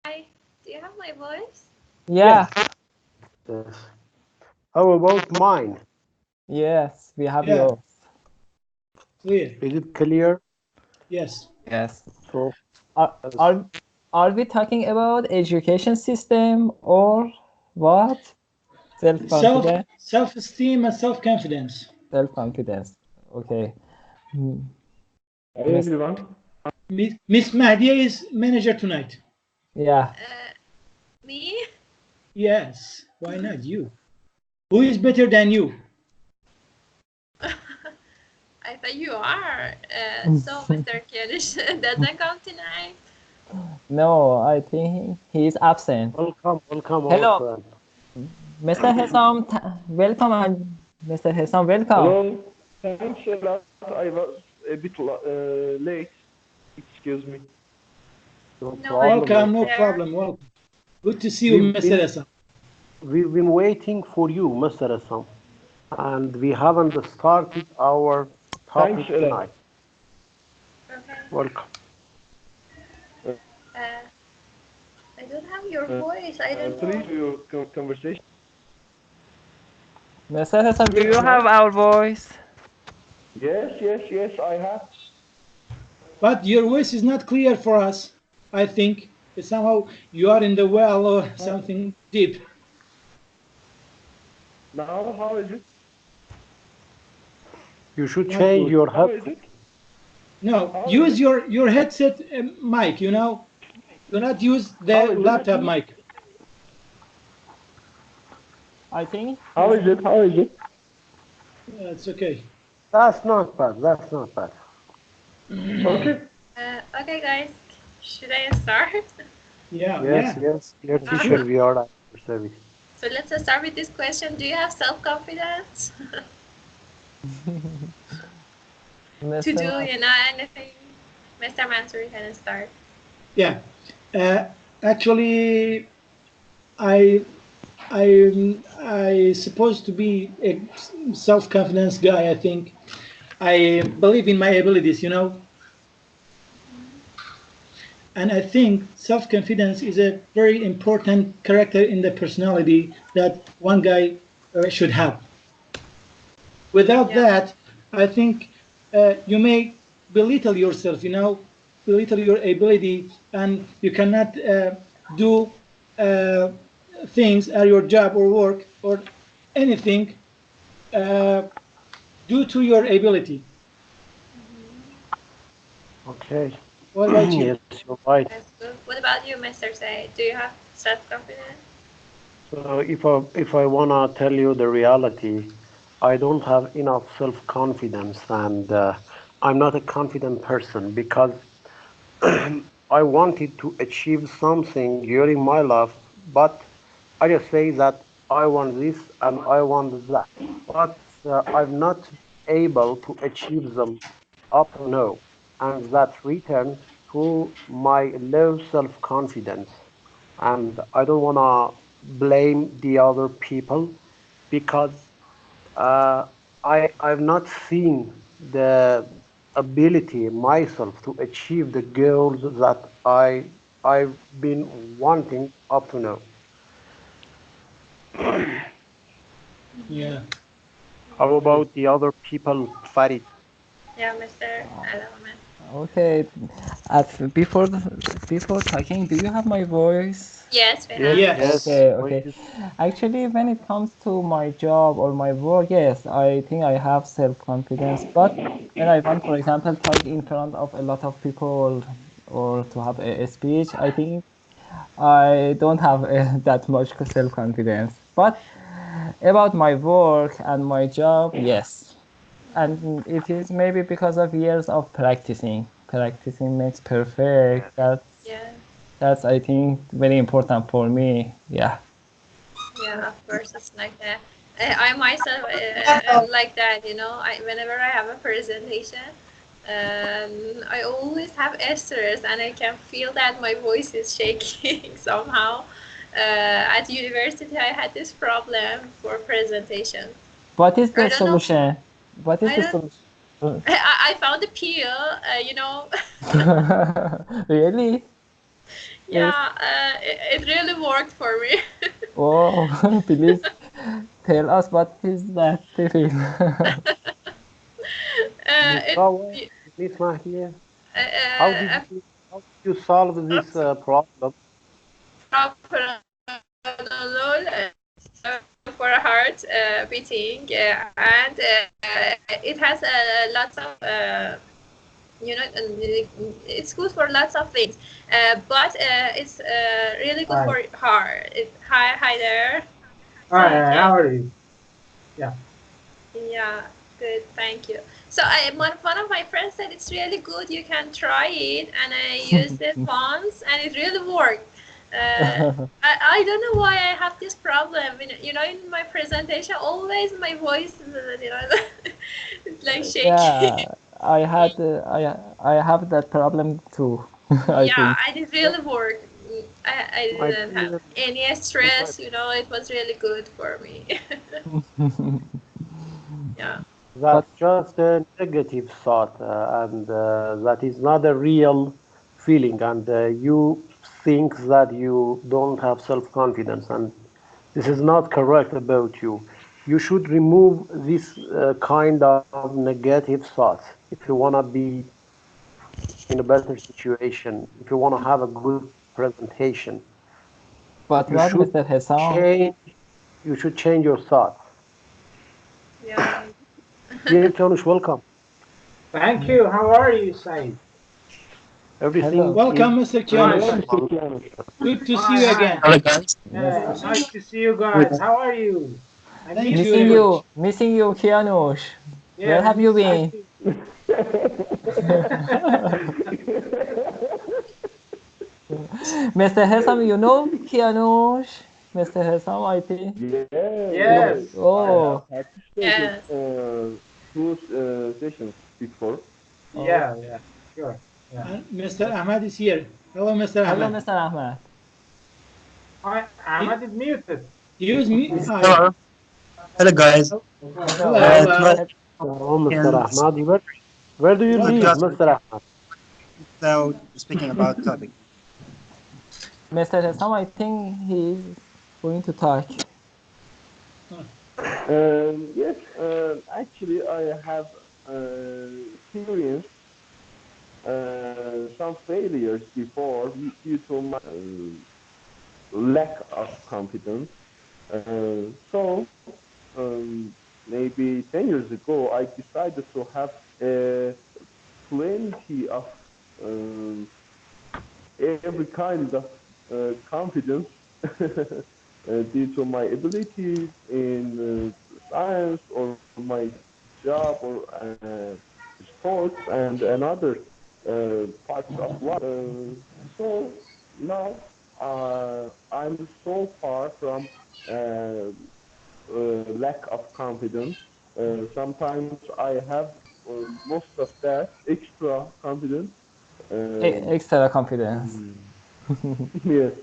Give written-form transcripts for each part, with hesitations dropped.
Hi, do you have my voice? Yeah. Yes. How about mine? Yes, we have Yeah. yours. Clear. Is it clear? Yes. Yes. So Are, are, are we talking about education system or what? Self-confidence? Self-esteem and self-confidence. Self-confidence. Okay. Hmm. Hi everyone. Miss Mahdia is manager tonight. Yeah. Me? Yes. Why not you? Who is better than you? I thought you are. So, Mr. Kirish doesn't come tonight. No, I think he is absent. welcome, Hello. our friend. Mr. Hesam, welcome. Mr. Hesam, welcome. Hello. Thanks a lot. I was a bit late. Excuse me. No No, problem. Welcome. No there. problem. Welcome. Good to see you, Mr. Essa. We've been waiting for you, Mr. Assam, and we haven't started our topic Thanks a lot. tonight. Okay. Welcome. I don't have your voice. I don't Please know. your conversation. Mr. Hesam, do you have our voice? Yes, I have. But your voice is not clear for us. I think somehow you are in the well or something deep. Now, how is it? You should Not change good. your How is head. it? No, How use is your headset mic. Do not use the How is it? laptop mic. I think. How is it? How is it? It's okay. That's not bad. That's not bad. Okay. Okay, guys. Should I start? Yeah. Yes. Dear teacher, we are at your service. So let's start with this question. Do you have self-confidence to Mr. do, anything? Mr. Mansour, you can start. Yeah. Actually, I I supposed to be a self-confidence guy. I think I believe in my abilities, and I think self-confidence is a very important character in the personality that one guy should have. Without Yeah. that, I think you may belittle yourself, belittle your ability, and you cannot do uh, things at your job or work or anything uh, due to your ability. Okay. What about you? Yes, you're right. That's good. What about you, Mr. Say? Do you have self-confidence? So if I wanna tell you the reality, I don't have enough self-confidence, and I'm not a confident person because I wanted to achieve something during my life, but I just say that I want this and I want that, but I'm not able to achieve them up to now, and that returns to my low self-confidence. And I don't wanna blame the other people because I've not seen the ability myself to achieve the goals that I've been wanting up to now. Yeah. How about the other people, Farid? Yeah, Mr. Alaman. Okay. Before talking, do you have my voice? Yes, we Yes, have. Yes. Okay. Actually, when it comes to my job or my work, yes, I think I have self-confidence. But when I want, for example, talk in front of a lot of people or to have a speech, I think I don't have that much self-confidence. But about my work and my job, yes. And it is maybe because of years of practicing. Practicing makes perfect. Yeah. That's I think very important for me. Yeah. Yeah, of course, it's like that. I myself like that, whenever I have a presentation, I always have esters, and I can feel that my voice is shaking somehow. At university, I had this problem for presentation. What is I the don't know. solution? What is I the don't. solution? I found a pill. Really? Yeah, it really worked for me. Oh, please tell us what is that feeling. It, Miss Mahdia, uh, how did you solve this problem? propranolol for heart beating, and it has lots of it's good for lots of things, but it's really good for heart. Hi there. Hi, how are you? Yeah. Yeah, good, thank you. So one of my friends said it's really good, you can try it, and I used it once and it really worked. I don't know why I have this problem. In my presentation, always my voice, it's like shaky. Yeah, I have that problem too. I Yeah, think. and it really worked. I My didn't have dear, any stress, it was really good for me. Yeah. But that's just a negative thought, and that is not a real feeling. And you think that you don't have self-confidence, and this is not correct about you. You should remove this kind of negative thoughts if you want to be in a better situation, if you want to have a good presentation. but You not should Mr. Hesam. change. You should change your thoughts. Yeah. Dear Kanush, welcome. Thank you. How are you, Said? Everything Hello. is Welcome, Mr. Hi, Kianush. Good to see hi, you hi. again. Hello guys. Yes. Nice to see you guys. How are you? I Thank miss you very much. Missing you, Kianush. Yeah, Where we have you miss you been? too. Mr. Hesam, you know Kianush? Mr. Hesam, I think. Yeah, Yes. yeah. I have Oh, participated Yes. two sessions before. oh. Yeah, yeah, sure. Yeah. And Mr. Ahmad is here. Hello, Mr. Hello, Ahmad. Mr. Ahmed. Hi, You, Ahmad is muted. use me. Ah, yeah. Hello. Hello guys. Hello. Hello. It was Let, Oh, Mr. and Ahmad. Where do you it live, was Mr. Ahmad? without speaking about topic. Mr. Hesam, I think he's going to talk. Yes, actually, I have experienced some failures before due to my lack of confidence. So maybe 10 years ago, I decided to have plenty of um, every kind of confidence due to my abilities in science or my job or sports and other parts of life. So now I'm so far from lack of confidence. Sometimes I have most of that extra confidence. Extra confidence. Yes,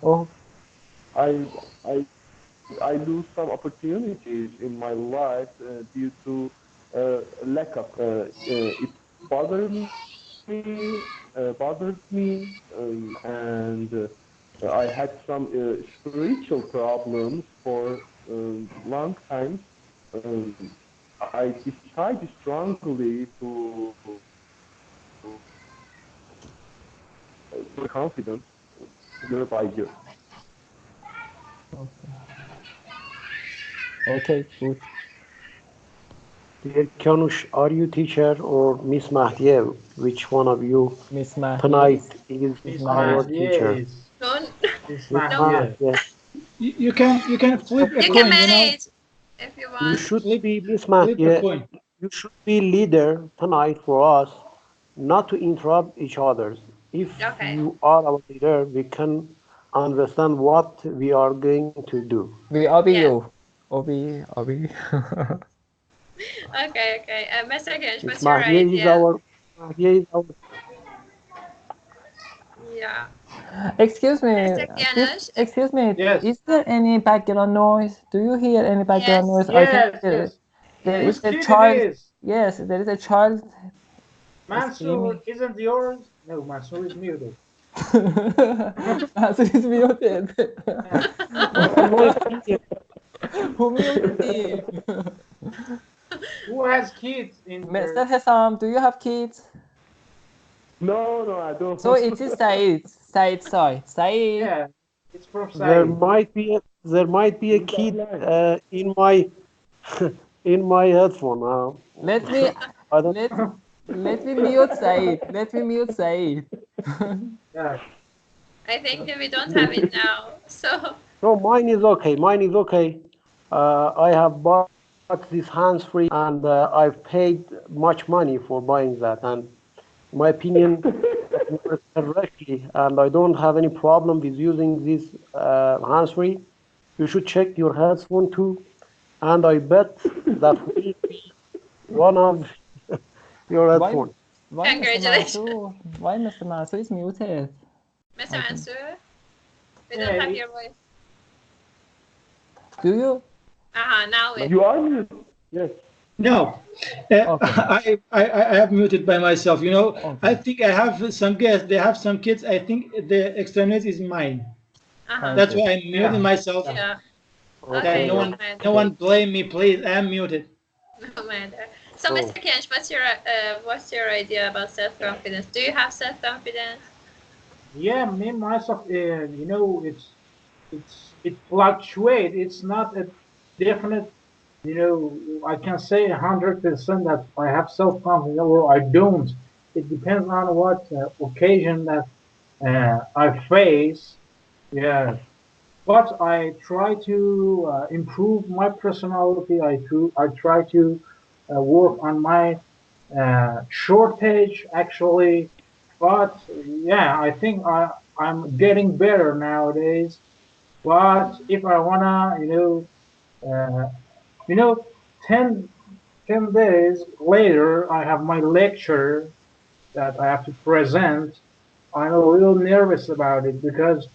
Oh, I I I lose some opportunities in my life due to lack of. It bothers me, and I had some spiritual problems for long time. Um, I decided strongly to confidence year by year. okay, good. Dear Kanush, are you teacher or Miss Mahdia? Which one of you Miss Mahdi. tonight is Miss our Mahdia teacher? is Don't, Miss Miss no, Mahdia. Mahdia. You can flip a you can coin. manage if you You want. should Flip be Miss flip a Mahdia. coin. You should be leader tonight for us, not to interrupt each other. If Okay. you are our leader, we can understand what we are going to do. We Obi Yes. you. Obi. Okay. Mr. Kinch, Miss what's your Mahdia is idea? our Yeah. Excuse me. Mr. Kianush? Excuse me. Yes, Is there any background noise? Do you hear any background Yes. noise? I think yes, yes. there Yes. is Whose a kid it child. is? Yes, there is a child Mansoor isn't yours? No, Mansoor is muted. Answer is muted. Who muted him? Who has kids in Mr. there? Hesam, do you have kids? No, I don't. So it is Said's side. Said. Yeah, it's from There Said. might be a kid in my in my headphone. Let me I don't. let me mute Said. Let me mute Said. Yeah. I think that we don't have it now. So No, mine is okay. Mine is okay. I have bought this hands-free, and I've paid much money for buying that. And in my opinion, it works correctly, and I don't have any problem with using this hands-free. You should check your headphone too, and I bet that will be one of your headphones. Why Mr. Congratulations. Mansoor? Why Mr. Mansoor is muted? Mr. Mansoor, we Yeah, don't have we- your voice. Do you? Now it. You are mute. Yes. No, Okay. I have muted by myself. You know, Okay. I think I have some guests. They have some kids. I think the extra noise is mine. That's why I'm muting myself. Yeah. That Okay, no no one, matter. no one blame me, please. I am muted. No matter. So, Mr. Kench, what's your idea about self-confidence? Do you have self-confidence? Yeah, me myself, you know, it fluctuates. It's not a definite, you know, I can say 100% that I have self-confidence or I don't. It depends on what occasion that I face. Yeah, but I try to improve my personality. I try to work on my shortage actually, but yeah, I think I'm getting better nowadays. But if I wanna, you know, 10, 10 days later, I have my lecture that I have to present. I'm a little nervous about it because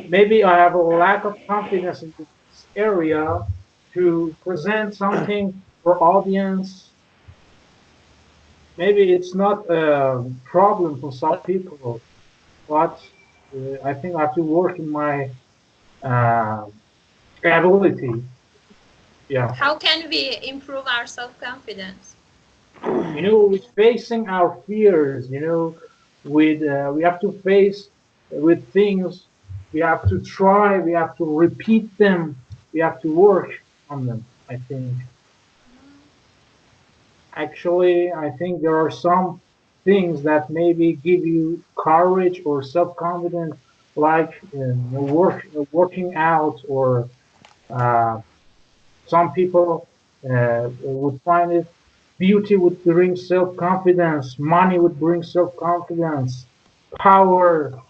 maybe I have a lack of confidence in this area to present something for audience. Maybe it's not a problem for some people, but I think I have to work in my uh, ability. Yeah, How can we improve our self-confidence? you know, with facing our fears, you know, with we have to face with things. We have to try. We have to repeat them. We have to work on them. I think. Actually, I think there are some things that maybe give you courage or self-confidence, like working out, or uh, some people would find it. Beauty would bring self-confidence. Money would bring self-confidence. Power.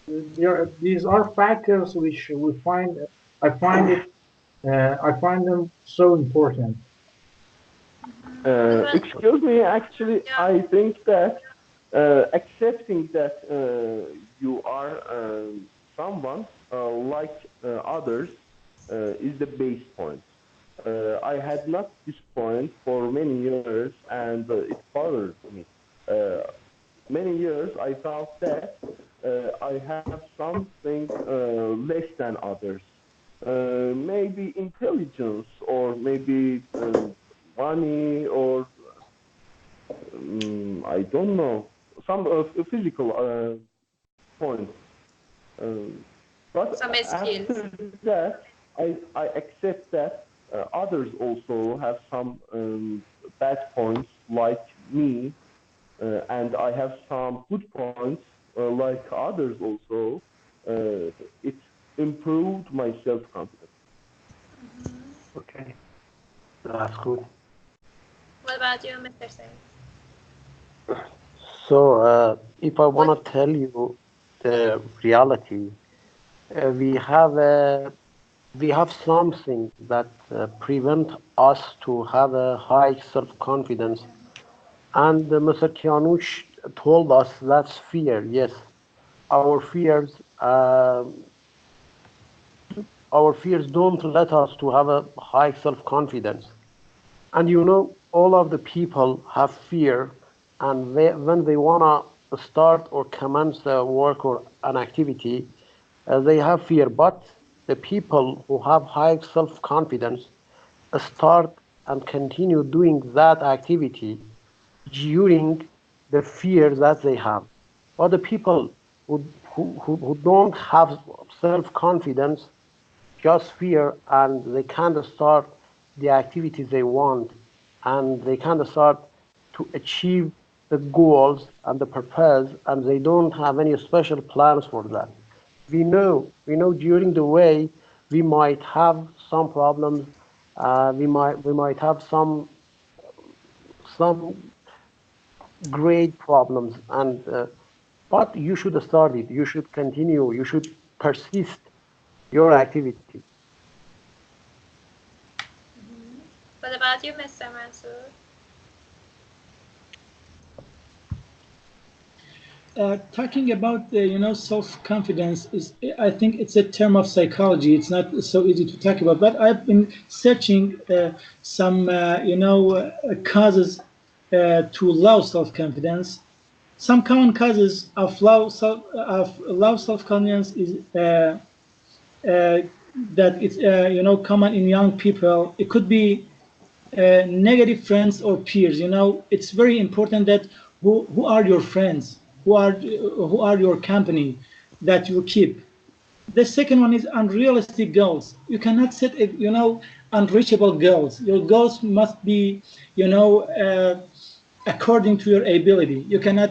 These are factors which we find. I find it. I find them so important. Well, Excuse me, actually, yeah. I think that accepting that you are someone like others is the base point. I had not this point for many years, and it bothered me. Uh, Many years, I felt that I have something less than others. Maybe intelligence, or maybe money, or I don't know, some physical points. But Some skills. after that, I accept that others also have some bad points like me, and I have some good points like others also. It improved my self-confidence. Okay, that's good. What about you, Mr. Say? So, if I What? want to tell you the reality, we have something that prevent us to have a high self-confidence. And Mr. Kianush told us that's fear. Yes, our fears, uh, our fears don't let us to have a high self-confidence. And you know, all of the people have fear and when they want to start or commence a work or an activity, they have fear. But the people who have high self-confidence start and continue doing that activity during the fear that they have. But the people who don't have self-confidence, just fear, and they can't start the activities they want, and they can't start to achieve the goals and the purpose, and they don't have any special plans for that. We know during the way we might have some problems, we might have some great problems, and but you should start it. You should continue. You should persist your activity. What about you, Mr. Mansour? Talking about self-confidence is, I think it's a term of psychology. It's not so easy to talk about, but I've been searching some causes to low self-confidence. Some common causes of low self-confidence is that it's common in young people. It could be negative friends or peers. It's very important that who are your friends, who are your company that you keep. The second one is unrealistic goals. You cannot set unreachable goals. Your goals must be according to your ability. You cannot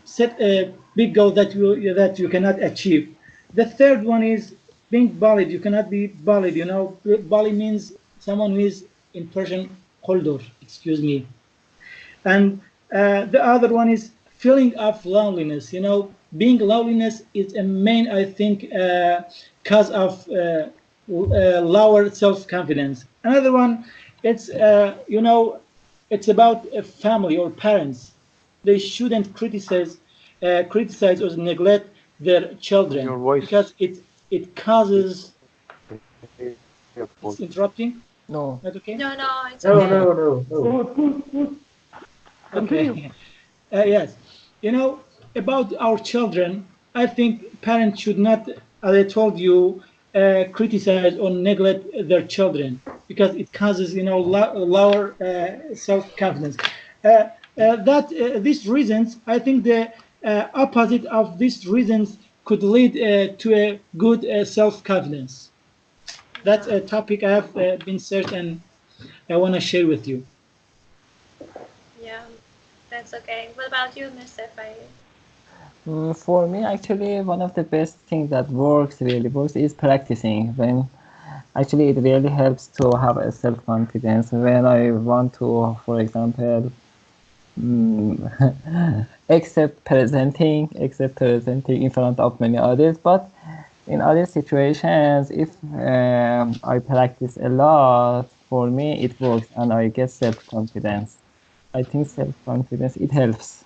set a big goal that you cannot achieve. The third one is being bullied. You cannot be bullied. Bully means someone who is, in Persian, Koldur, excuse me. And the other one is feeling of loneliness. Being loneliness is a main, I think, cause of lower self-confidence. Another one, it's it's about a family or parents. They shouldn't criticize or neglect their children, Your voice. because it causes. It's interrupting. No. Not okay? No, it's okay. No. Okay. Yes. About our children, I think parents should not, as I told you, criticize or neglect their children, because it causes, lower self-confidence. These reasons, I think the opposite of these reasons could lead to a good self-confidence. That's a topic I have been searched and I want to share with you. Yeah, that's okay. What about you, Mr. Faye? For me, actually, one of the best things that really works is practicing. When actually it really helps to have a self-confidence. When I want to, for example, except presenting in front of many others, but in other situations, if I practice a lot, for me it works and I get self-confidence. I think self-confidence, it helps.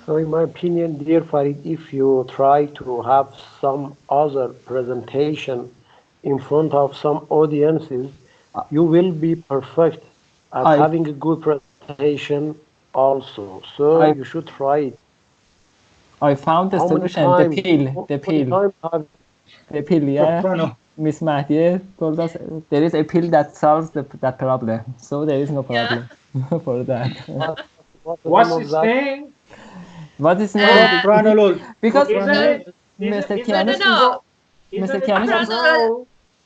So in my opinion, dear Farid, if you try to have some other presentation in front of some audiences, you will be perfect at having a good presentation also. So you should try it. I found the solution, the pill, yeah. Miss Mahdieh told us there is a pill that solves that problem. So there is no problem for that. What's his name? What is name? Pranolol. Because Mr. Kianis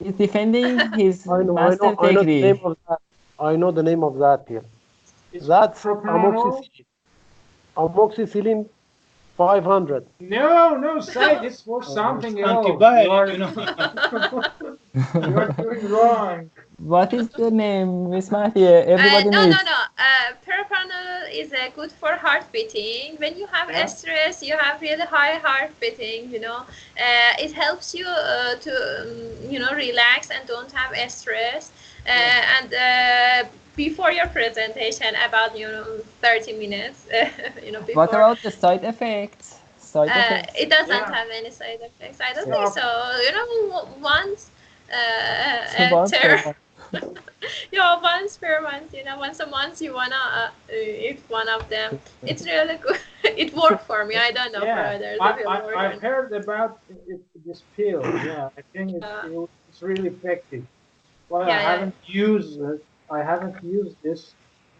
is defending his master's degree. I know the name of that pill. That's amoxicillin 500. No, Said, it's for something else. Antibiotic, You're doing wrong. What is the name, Miss Mahdieh? Everybody needs. No. Propranolol is good for heart beating. When you have stress, you have really high heart beating. It helps you to relax and don't have stress. And before your presentation, about 30 minutes. Before. What about the side effects? It doesn't have any side effects. I don't think so. Once Yeah, once per month, once a month you wanna eat one of them. It's really good. It worked for me. I don't know for Yeah, others if it worked or I've not. heard about this pill. Yeah, I think it's really effective. Well, Yeah, I haven't used this,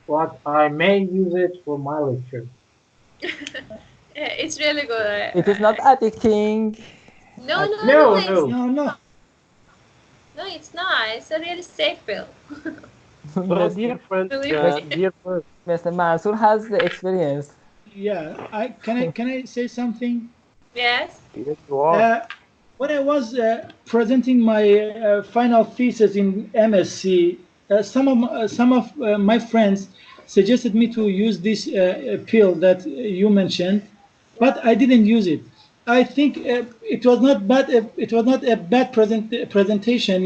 but I may use it for my lecture. yeah. It's really good. It is not addicting. No, no, no, No, it's no. No, no. no, it's not. It's a really safe pill. So, مثل Believe me. dear friend, مثل منصور has the experience. Yeah, can I say something? Yes. yes, you are. Uh, when I was presenting my final thesis in MSc, some of my friends suggested me to use this pill that you mentioned, but I didn't use it. I think it was not bad. It was not a bad presentation.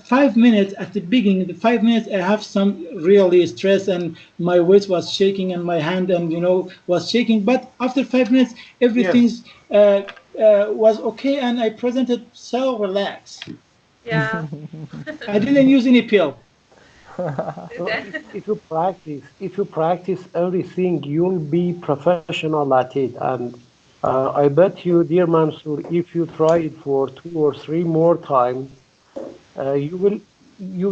5 minutes at the beginning. The 5 minutes I have some really stress and my voice was shaking and my hand and was shaking. But after 5 minutes, Yes. everything's was okay and I presented so relaxed. Yeah. I didn't use any pill. So if you practice everything, you'll be professional at it. And I bet you, dear Mansour, if you try it for 2 or 3 more times, you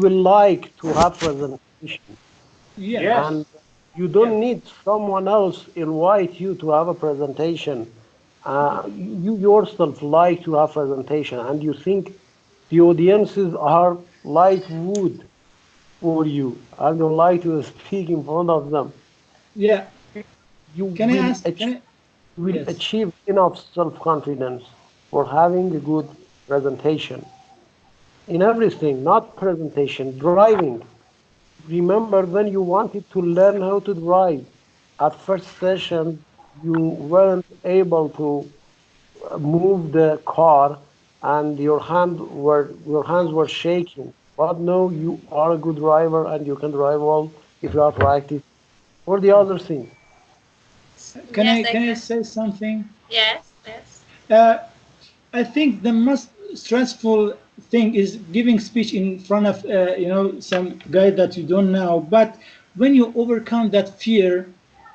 will like to have presentation. Yeah. Yes. And you Yes. don't need someone else invite you to have a presentation. You yourself like to have presentation, and you think the audiences are like wood for you, and you like to speak in front of them. Yeah. You Can I will ask? achieve, Can I? will Yes. achieve enough self-confidence for having a good presentation in everything, not presentation, driving. Remember when you wanted to learn how to drive at first session, you weren't able to move the car and your hands were shaking. But now you are a good driver and you can drive well if you are practice for the other thing. Can Yes, I? I Can I can. say something? Yes, yes. Uh, I think the most stressful thing is giving speech in front of some guy that you don't know. But when you overcome that fear,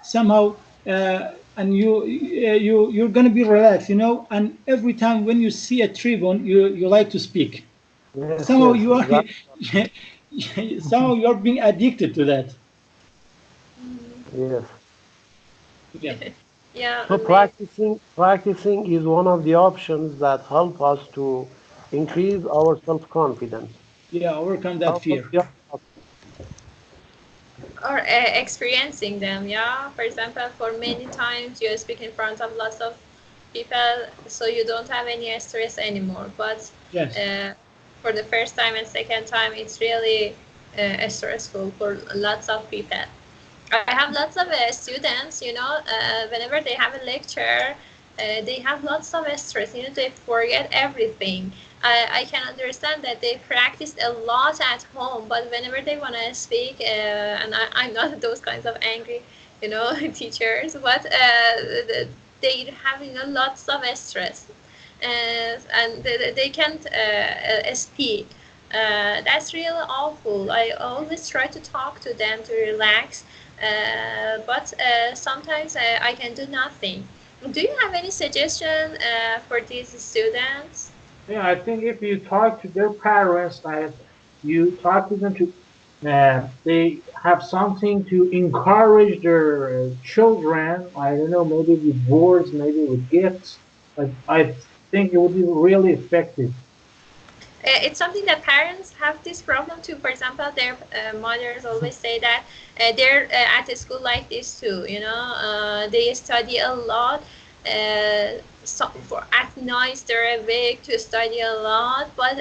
somehow, and you're gonna be relaxed, And every time when you see a tribune, you like to speak. Yes, Somehow yes, you are, exactly. somehow you're being addicted to that. Yes. Yeah. Yeah, So maybe. practicing is one of the options that help us to increase our self-confidence. Yeah, overcome that How about fear. the other Or experiencing them, yeah. For example, for many times you speak in front of lots of people, so you don't have any stress anymore. But Yes. for the first time and second time, it's really stressful for lots of people. I have lots of students, whenever they have a lecture, they have lots of stress, they forget everything. I can understand that they practiced a lot at home, but whenever they want to speak, and I'm not those kinds of angry, teachers, but they're having a lots of stress. And they can't speak. That's really awful. I always try to talk to them to relax, but sometimes I can do nothing. Do you have any suggestion for these students? Yeah, I think if you talk to their parents, like you talk to them to, they have something to encourage their children. I don't know, maybe with words, maybe with gifts. I think it would be really effective. It's something that parents have this problem too. For example, their mothers always say that they're at a school like this too. They study a lot. For at night they're awake to study a lot, but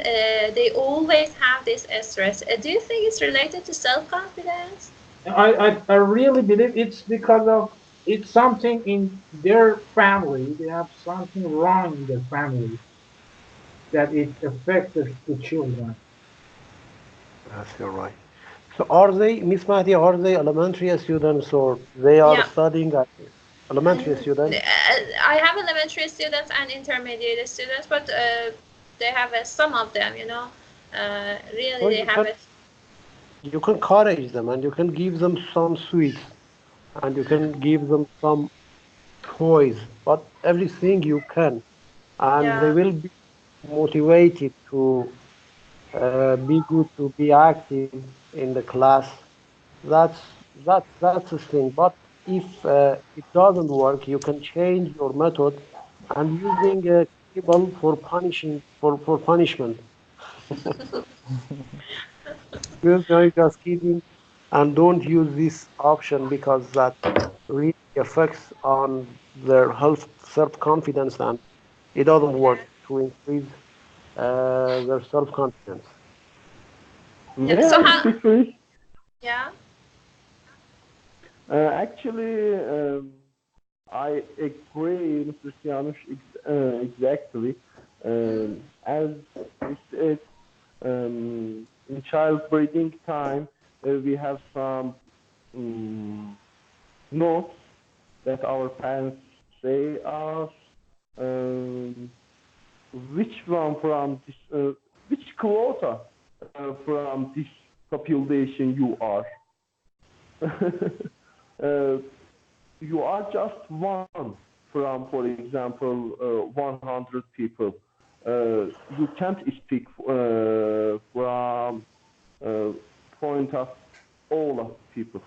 they always have this stress. Do you think it's related to self confidence? I really believe it's because of it's something in their family. They have something wrong in their family that it affects the children. Yes, you're right. So are they, Miss Mahdi, are they elementary students or they are Yeah. studying at elementary students? I have elementary students and intermediate students, but they have some of them, really So they you have can it. you can encourage them and you can give them some sweets and you can give them some toys, but everything you can, and they Yeah. will be motivated to be good, to be active in the class. That's that's the thing. But if it doesn't work, you can change your method and using a cable for punishing for punishment. Just kidding, and don't use this option because that really affects on their health, self-confidence, and it doesn't work Yeah. to increase their self-confidence. Yeah. May So I how? speak first? Yeah. Actually, I agree, Mr. Sianush, exactly. As we said, in childbreeding time, we have some notes that our parents say us, um, which one from this, which quota from this population you are. uh, you are just one from, for example, 100 people. You can't speak from point of all of people.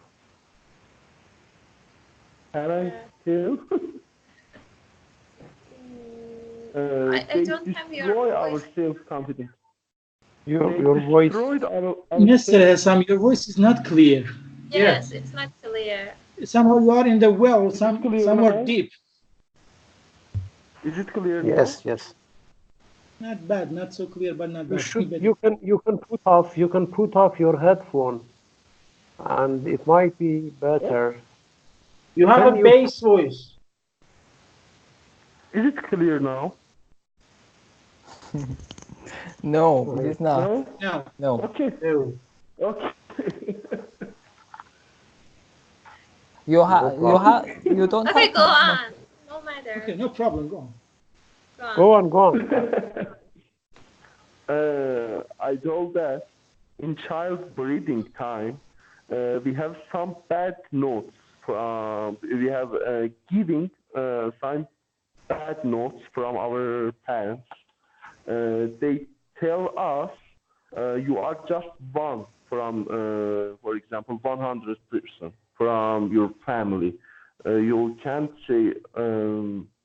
Can I Yeah. tell? I They don't have your destroy our voice. self-confidence. They Your voice. destroyed our Mr. Hesam, your voice is not clear. Yes, it's not clear. Somehow you are in the well, Is it clear somewhere now? deep. Is it clear now? Yes, yes. Not bad, not so clear, but not bad. You can put off your headphone, and it might be better. You have Can a you? bass voice. Is it clear now? No, it is not. No? No. No. Okay. No. Okay. You don't Okay, have go to. on. No matter. Okay, no problem. Go on. Go on. Go on, go on. I told that in childbreeding time, we have some bad notes. We have giving some bad notes from our parents. They tell us you are just one from, for example, 100% from your family. You can't say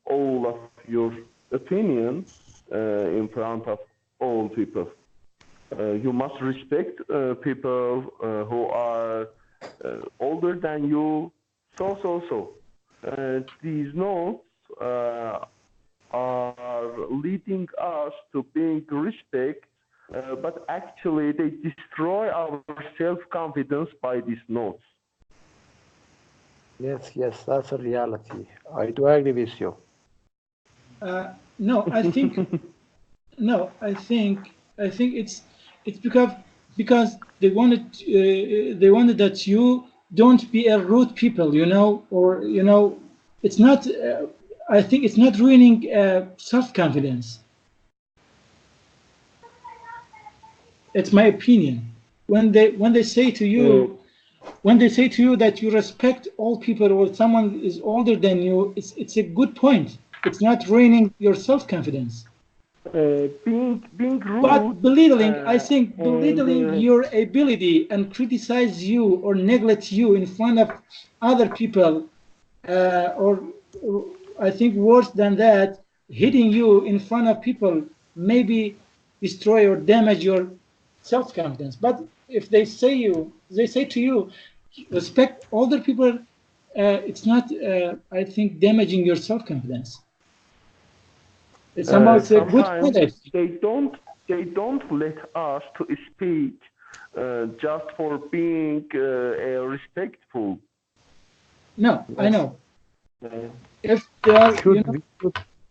all of your opinion in front of all people. You must respect people who are older than you. So. These notes are leading us to being respect, but actually they destroy our self-confidence by these notes. Yes, yes, that's a reality. I do agree with you. No, I think no, I think it's because they wanted that you don't be a rude people, or it's not. I think it's not ruining self-confidence. It's my opinion. When they say to you that you respect all people, or someone is older than you, it's a good point. It's not ruining your self-confidence. Being rude But belittling, I think and belittling your ability and criticize you or neglect you in front of other people, or I think worse than that, hitting you in front of people maybe destroy or damage your self-confidence. But if they say to you, respect older people, it's not, I think, damaging your self-confidence. It's somehow it's a good sometimes point, I think. they don't let us to speak just for being respectful. No, I Yes. know. Uh, If they are,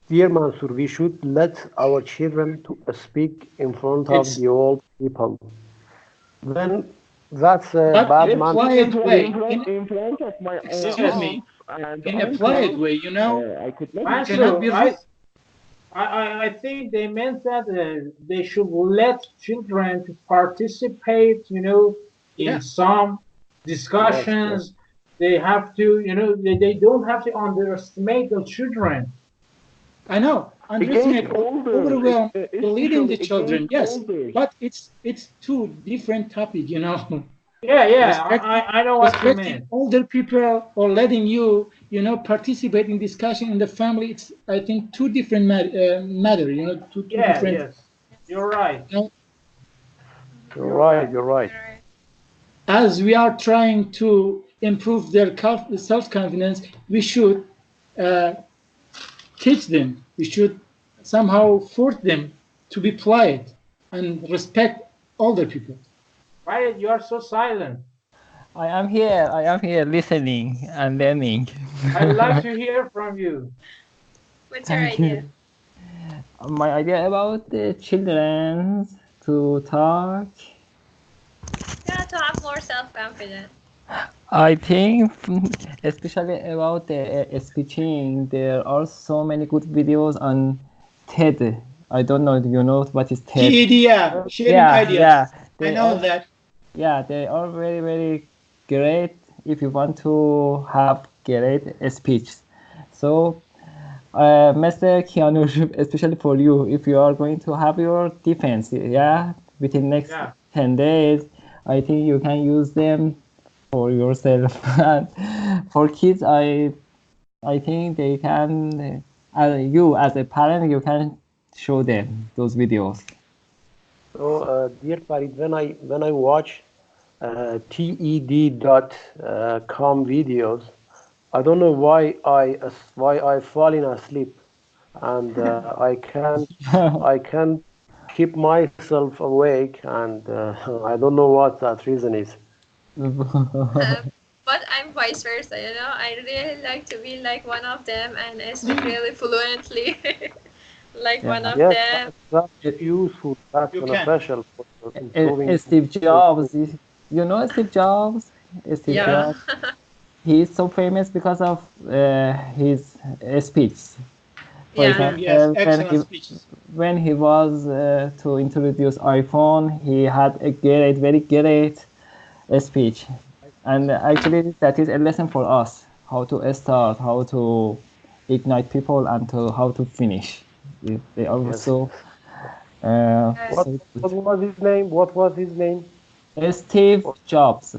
Dear Mansur, we should let our children to speak in front of it's the old people. Then that's a but bad in a man. quiet way. in front of my Excuse aunts me, and in a quiet uncles, way. I could not You speak. cannot Mansur, be rude. I think they meant that they should let children to participate, in some discussions. They have to, they don't have to underestimate the children. I know, underestimate, overwhelm, leading the children, yes, but it's two different topics, Yeah, I know what you mean. Older people or letting you, participate in discussion in the family, it's, I think, two different matter, two different. Yes, you're right. You're right. As we are trying to improve their self-confidence, we should teach them. We should somehow force them to be polite and respect older people. Why you are so silent? I am here listening and learning. I'd like to hear from you. What's your idea? My idea about the children to talk. Yeah, to have more self-confidence. I think, especially about the speaking, there are so many good videos on TED. I don't know. Do you know what is TED? TED, sharing ideas. Yeah. I know that. Yeah, they are very, very great if you want to have great speech. So, Mr. Kianush, especially for you, if you are going to have your defense, within next 10 days, I think you can use them for yourself. And for kids, I think they can, you as a parent, you can show them those videos. So, dear Farid, when I watch TED.com videos, I don't know why I falling asleep, and I can keep myself awake, and I don't know what that reason is. But I'm vice versa, I really like to be like one of them and speak really fluently, like one of them. That's useful. That's beneficial for improving. Steve Jobs, you know Steve Jobs? Steve Jobs. He is so famous because of his speech. For example, when he was to introduce iPhone, he had a very great speech. And actually, that is a lesson for us, how to start, how to ignite people, and how to finish. They are so... What was his name? What was his name? Steve Jobs.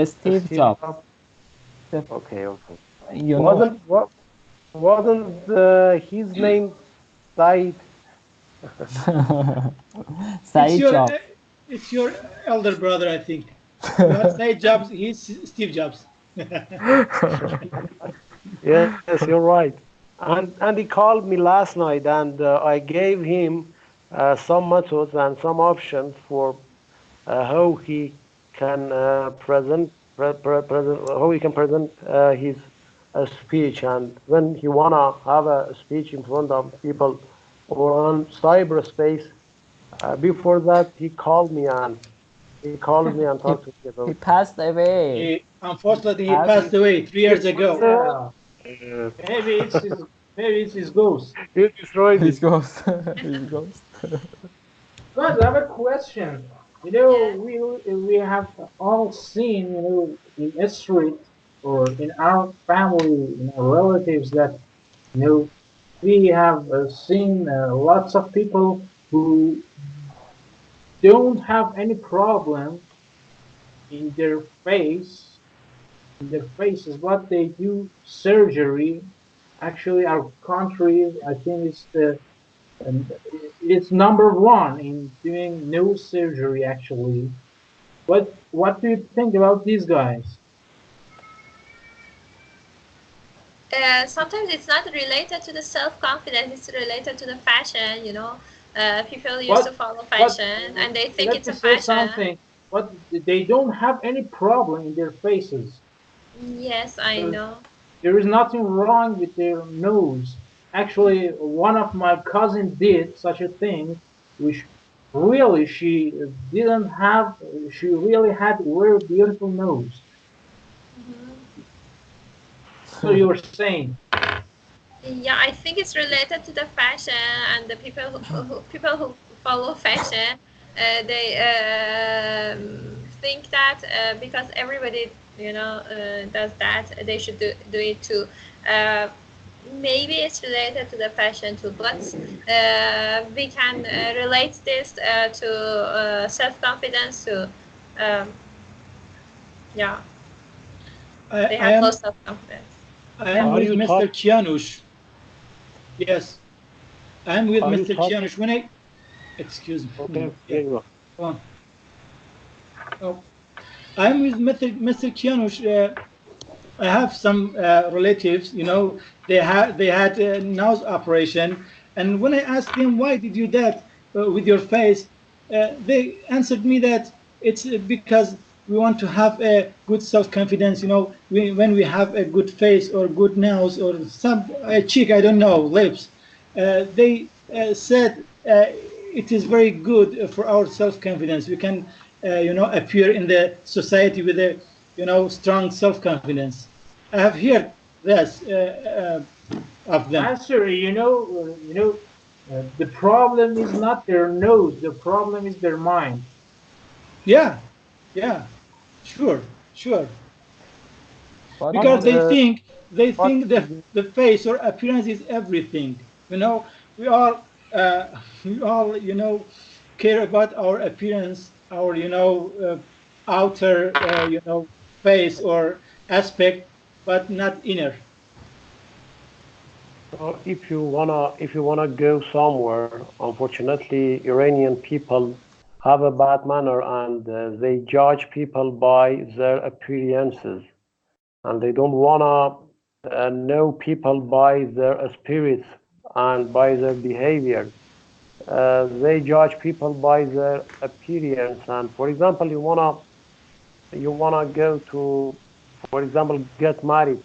Steve Jobs. Okay. You wasn't his name Said? Said Jobs. It's your elder brother, I think. Not Said Jobs. He's Steve Jobs. Yes, you're right. And he called me last night, and I gave him some methods and some options for how he can present his speech, and when he wanna have a speech in front of people or on cyberspace. Before that, he called me and talked to me about. He passed away. Unfortunately, he passed away 3 years ago. Maybe it's his ghost. He destroyed his ghost. His ghost. Guys, I have a question. We have all seen, in the street or in our family, in our relatives, that we have seen lots of people who don't have any problem in their faces, but they do surgery. Actually, our country, I think, it's number one in doing nose surgery. Actually, what do you think about these guys? Sometimes it's not related to the self-confidence, it's related to the fashion, people used to follow fashion and they think it's a fashion. Something, but they don't have any problem in their faces. Yes, I know. There is nothing wrong with their nose. Actually, one of my cousins did such a thing, which really she didn't have. She really had a very beautiful nose. So you were saying? Yeah, I think it's related to the fashion and the people who follow fashion. They think that because everybody, does that, they should do it too. Maybe it's related to the fashion too, but we can relate this to self-confidence too. Yeah, they have low self-confidence. I am with Mr. Kianush. Yes, I am with Mr. Kianush. When I, excuse me. Okay, there you go. Oh, I'm with Mr. Kianush. I have some relatives. They had a nose operation, and when I asked them why did you that with your face, they answered me that it's because we want to have a good self-confidence. When we have a good face or good nose or a cheek, I don't know, lips, they said it is very good for our self-confidence. We can, appear in the society with a, strong self-confidence. I have heard this of them. Answer, the problem is not their nose. The problem is their mind. Yeah, sure. But Because they think the face or appearance is everything. We all care about our appearance, our outer face or aspect, but not inner. So if you wanna go somewhere, unfortunately, Iranian people have a bad manner and they judge people by their appearances, and they don't wanna know people by their spirits and by their behavior. They judge people by their appearance. And for example, you wanna go to, for example, get married,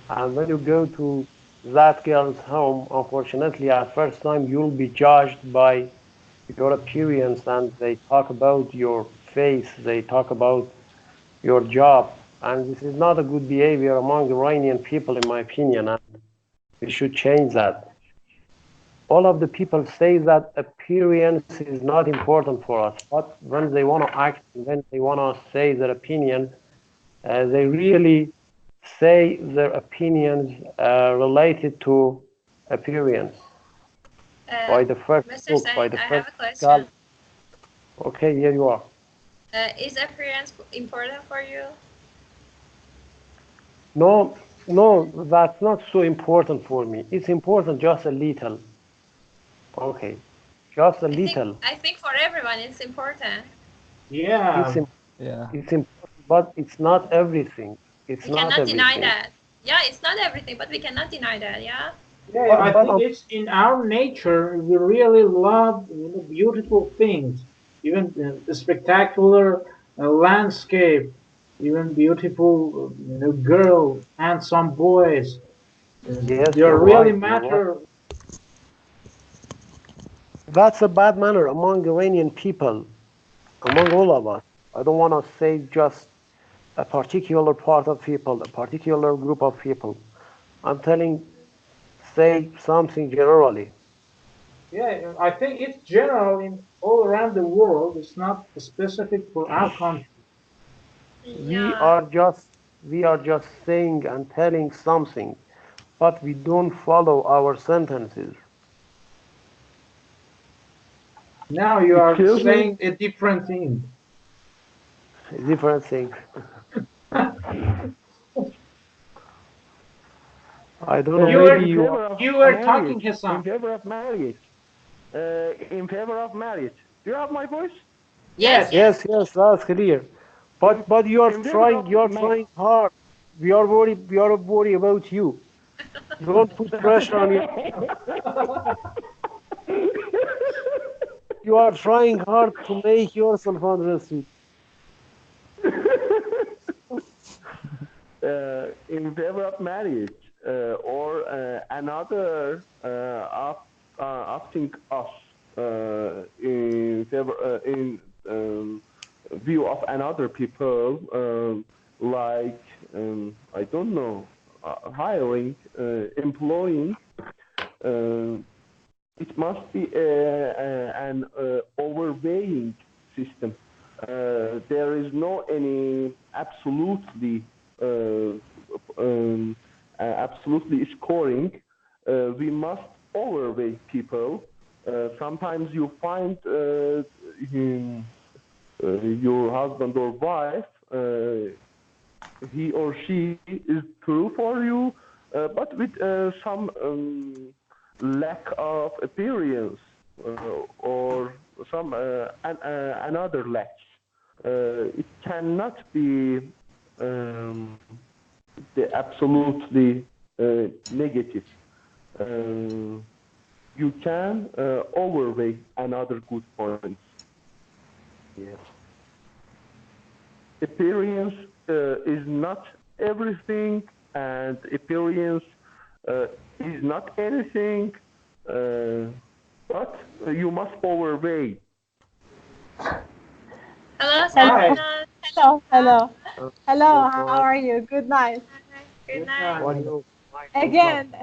and when you go to that girl's home, unfortunately, at first time you'll be judged by your appearance, and they talk about your face, they talk about your job, and this is not a good behavior among Iranian people, in my opinion, and we should change that. All of the people say that appearance is not important for us, but when they want to act, when they want to say their opinion, they really say their opinions related to appearance. By the first Mr. book, Said, by the I first have a question. Okay, here you are. Is appearance important for you? No, that's not so important for me. It's important just a little. Okay, just a little. I think for everyone it's important. Yeah. It's important, but it's not everything. We cannot deny that. Yeah, it's not everything, but we cannot deny that. Yeah. Yeah, I think it's in our nature. We really love beautiful things, even the spectacular landscape, even beautiful girl, handsome boys. Yes, They you're really right. matter. That's a bad manner among Iranian people, among all of us. I don't want to say just a particular part of people, a particular group of people. I'm say something generally. Yeah, I think it's general in all around the world. It's not specific for our country. We are just saying and telling something, but we don't follow our sentences. Now you are Excuse me? saying a different thing. A different thing. I don't know. Maybe you were talking, In Hassan. favor of marriage. In favor of marriage. Do you have my voice? Yes. Yes, that's clear. But you are trying hard. We are worried about you. Don't put pressure on you. You are trying hard to make yourself understood. In favor of marriage or another opting us in favor in view of another people like I don't know hiring employing it must be an overweighing system there is no any absolutely scoring. We must overweight people. Sometimes you find your husband or wife, he or she is true for you, but with some lack of experience or some another lack. It cannot be the absolutely negative. You can overweigh another good points. Yes. Appearance is not everything, and appearance is not anything, but you must overweigh. Hello, Hi. Salman. Hello. How Good are you? Good night. Good How night. are you? Again,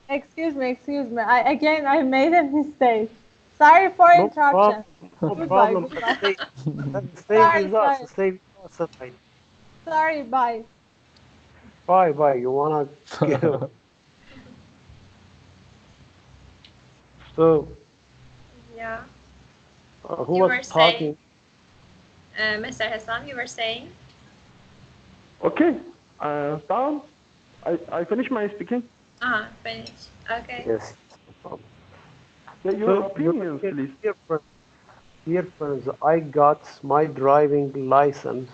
excuse me. I made a mistake. Sorry for No interruption. problem. No Goodbye. problem. Goodbye. Stay with us. Sorry. Stay with us tonight. Sorry. Bye. Bye. You wanna go? So, Yeah. who You was were talking? saying, Mr. Hassan, you were saying? Okay, down. I finish my speaking. Finish. Okay. Yes. No problem. Yeah, your So, opinions, please. dear friends, I got my driving license,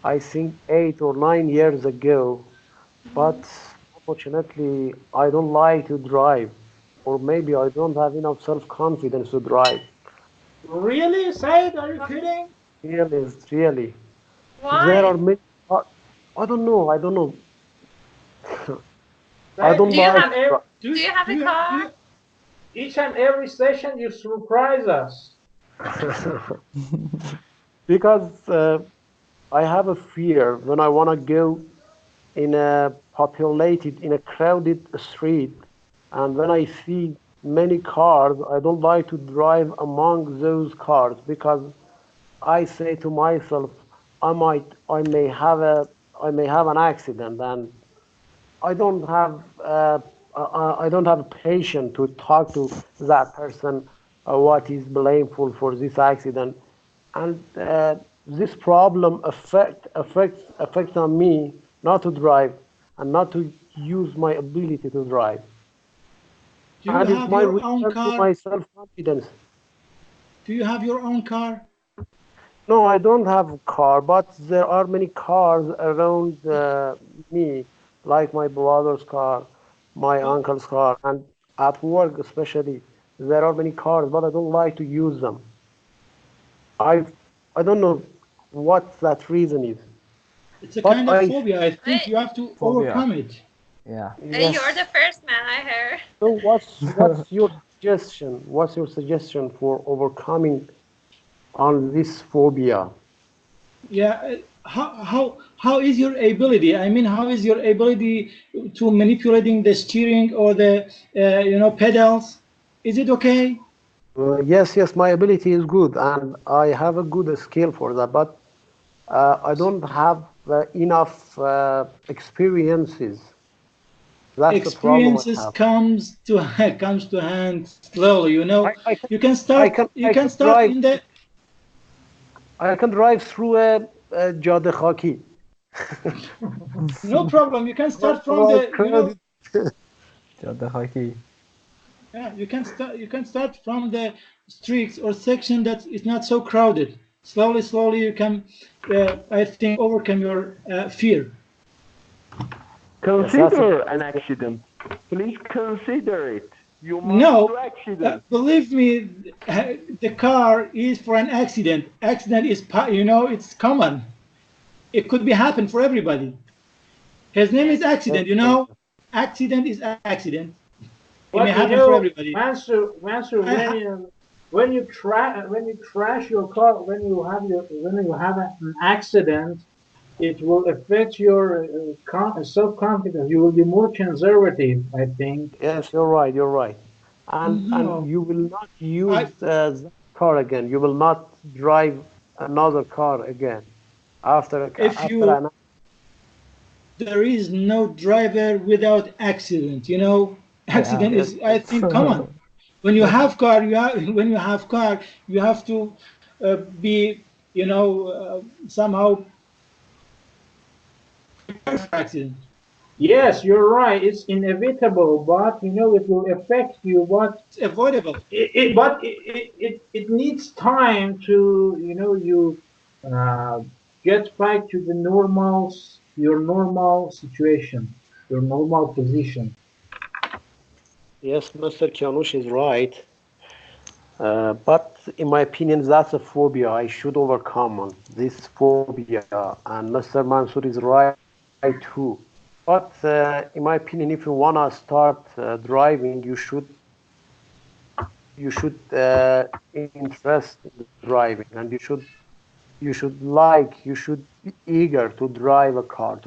I think 8 or 9 years ago, but unfortunately, I don't like to drive, or maybe I don't have enough self-confidence to drive. Really, Said? Are you kidding? Really. There Why? are many. I I don't know. I Said, don't Do you like have to drive. Do you have a car? each and every session you surprise us. Because I have a fear when I want to go in a crowded street, and when I see many cars, I don't like to drive among those cars because I say to myself, I may have an accident, and I don't have I don't have patience to talk to that person what is blameful for this accident, and this problem affects on me not to drive and not to use my ability to drive, Do you and it's have my your own return to car? my self confidence. Do you have your own car? No, I don't have a car, but there are many cars around me, like my brother's car, my Oh, uncle's car, and at work especially, there are many cars, but I don't like to use them. I I don't know what that reason is, it's a but kind of I phobia. I think Wait, you have to Phobia. overcome it. Yeah. you're yes. the first man I heard. So what's your suggestion? What's your suggestion for overcoming on this phobia? Yeah. How is your ability? I mean, how is your ability to manipulating the steering or the pedals? Is it okay? Yes, my ability is good, and I have a good skill for that, but I don't have enough experiences. That's the problem I Experiences have. comes to hand slowly. I can You can I start. can You I can can start drive in the. through a جاده خاکی. No problem. You can Or start from like the. crowded. جاده خاکی. Yeah, you can start. You can start from the streets or section that is not so crowded. Slowly, you can. I think overcome your fear. Yes, that's a Consider good an idea. accident. Please consider it. You must No, do accident. believe me, the car is for an accident. Accident is, it's common. It could be happen for everybody. His name is Yes. accident. Accident is accident. It may But happen for everybody. Mansur, I ha- when you crash your car, when you have an accident, it will affect your self confidence. You will be more conservative, I think. Yes, you're right. You're right. And no, you will not I use that car again. You will not drive another car again. There is no driver without accident. You know, accident Yeah. is, I think, common. When you have car, you have to be, you know, somehow prepared for accident. Yes, you're right. It's inevitable, but you know it will affect you. But It's avoidable. it needs time to you uh, get back to the your normal situation, your normal position. Yes, Mr. Kianush is right. But in my opinion, that's a phobia I should overcome on this phobia. And Mr. Mansour is right too. But in my opinion, if you wanna start driving, you should interest in driving, and you should be eager to drive a car,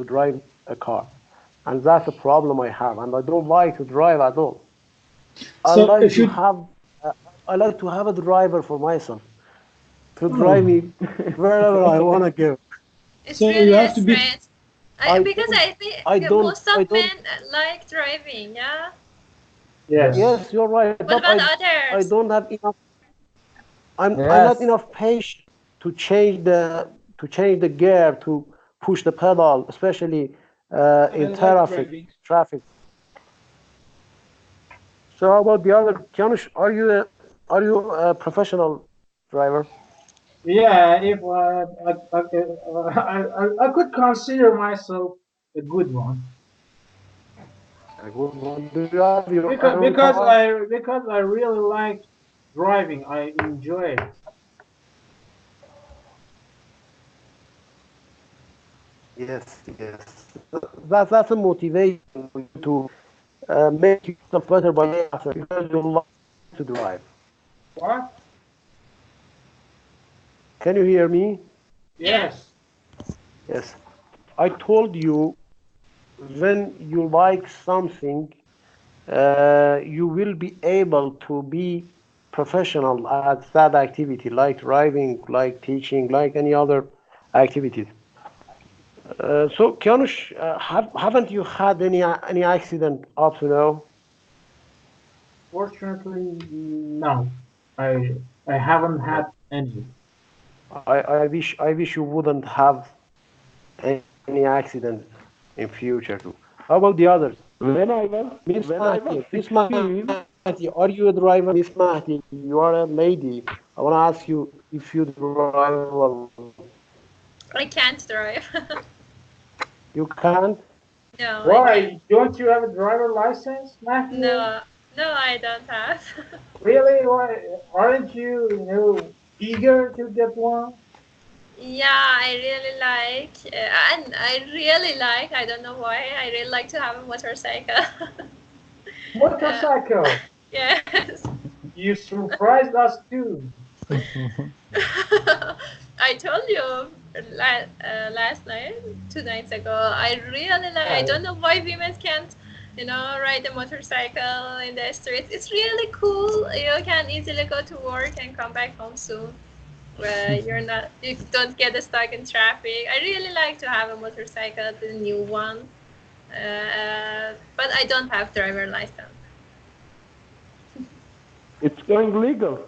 and that's a problem I have, and I don't like to drive at all. I So like if to you, have a driver for myself to drive me wherever I want to go. It's so you really have to be. strange. I Because don't I think I don't most I of don't men like driving, yeah? Yes. Yes, you're right, What but about I others? don't have enough. I'm not Yes. enough patient to change the gear, to push the pedal, especially I in like driving. traffic. So how about the other? Kianush, are you a professional driver? Yeah, if I could consider myself a good one A good one. Do you have your because own because car? I because I really like driving. I enjoy it. Yes, yes. That's a motivation for you to make yourself better by day after, because you love to drive. What? Can you hear me? Yeah. Yes. Yes. I told you, when you like something, you will be able to be professional at that activity, like driving, like teaching, like any other activities. So, Kianush, haven't you had any accident up to now? Fortunately, no. I I haven't had any. I wish you wouldn't have any accident in future too. How about the others? Miss when I Mahdi, was Miss Mahdi, 16, are you a driver? Miss Mahdi, you are a lady. I want to ask you if you drive well. I can't drive. You can't? No, I can't. Why? Don't you have a driver license, Matthew? No, no, I don't have. Really? Why? Aren't you, eager to get one? Yeah, I really like, and I really like, I don't know why, I really like to have a motorcycle. uh, Motorcycle. yes. You surprised us too. I told you last night, 2 nights ago, I really like, I Yeah. don't know why women can't, ride a motorcycle in the streets. It's really cool. You can easily go to work and come back home soon. Where you don't get stuck in traffic. I really like to have a motorcycle, the new one, but I don't have driver license. it's going legal.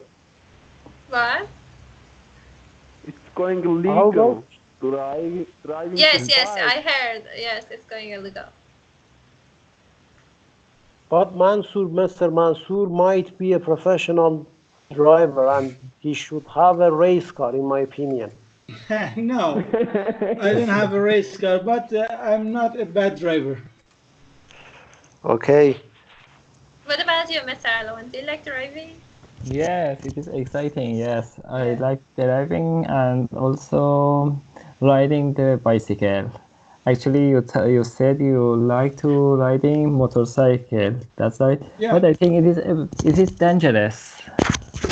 What? It's going How about legal. Driving a Yes, yes, bike. I heard. Yes, it's going illegal. but Mr. Mansour might be a professional driver, and he should have a race car, in my opinion. No, I don't have a race car, but I'm not a bad driver. Okay. What about you, Mr. Alwan? Do you like driving? Yes, it is exciting. Yes, I Yeah. like driving and also riding the bicycle. Actually, you said you like to riding motorcycle. That's right. Yeah, But I think it is dangerous.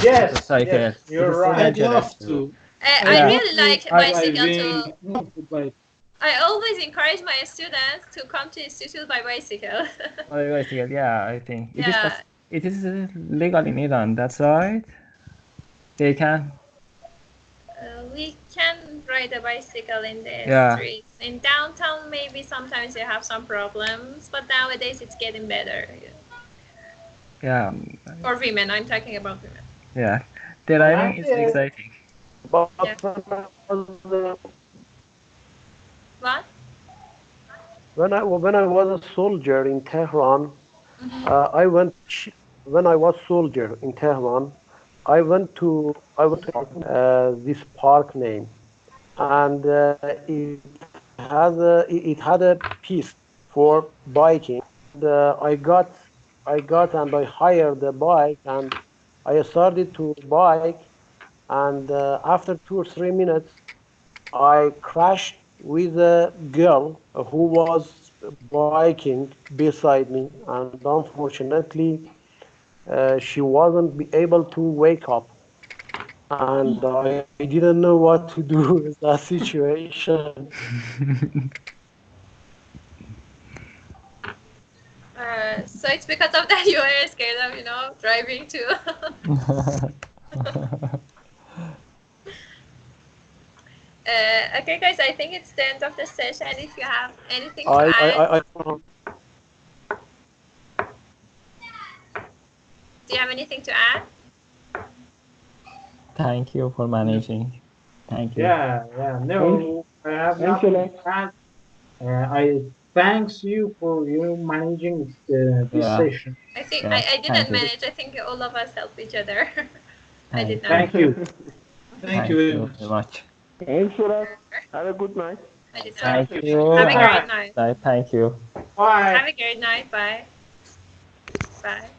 Yes, Motorcycle. yes, It you're is so right. I'd dangerous. love to. I I'd Yeah. love really to like I bicycle driving too. motorbike. I always encourage my students to come to institute by bicycle. bicycle. Yeah, I think it is. Yeah. It is legal in Iran. That's right. They can. we can ride a bicycle in the Yeah. streets. In downtown, maybe sometimes you have some problems, but nowadays it's getting better. Yeah. For women, I'm talking about women. Yeah. Driving is Yeah. exciting. But Yeah. What? when I was a soldier in Tehran, Mhm. when I was soldier in Tehran, I went to this park name, and it had a piece for biking. And, I hired a bike, and I started to bike, and after 2 or 3 minutes I crashed with a girl who was biking beside me, and unfortunately, she wasn't able to wake up, and I didn't know what to do in that situation. So it's because of that you were scared of, driving too. Okay, guys, I think it's the end of the session. If you have anything to add, do you have anything to add? Thank you for managing. Thank you. Yeah. No, I have Thanks a nothing lot. to add. I thanks you for you managing this Yeah. session. I think Yeah. I Thank didn't you. manage. I think all of us help each other. I did Thank not. you. Thank you. Thank Thank you very you much. very much. Thanks a lot. Have a good night. I did not. Thank you. Have a Bye. great night. Thank you. Bye. Have a great night. Bye. Bye.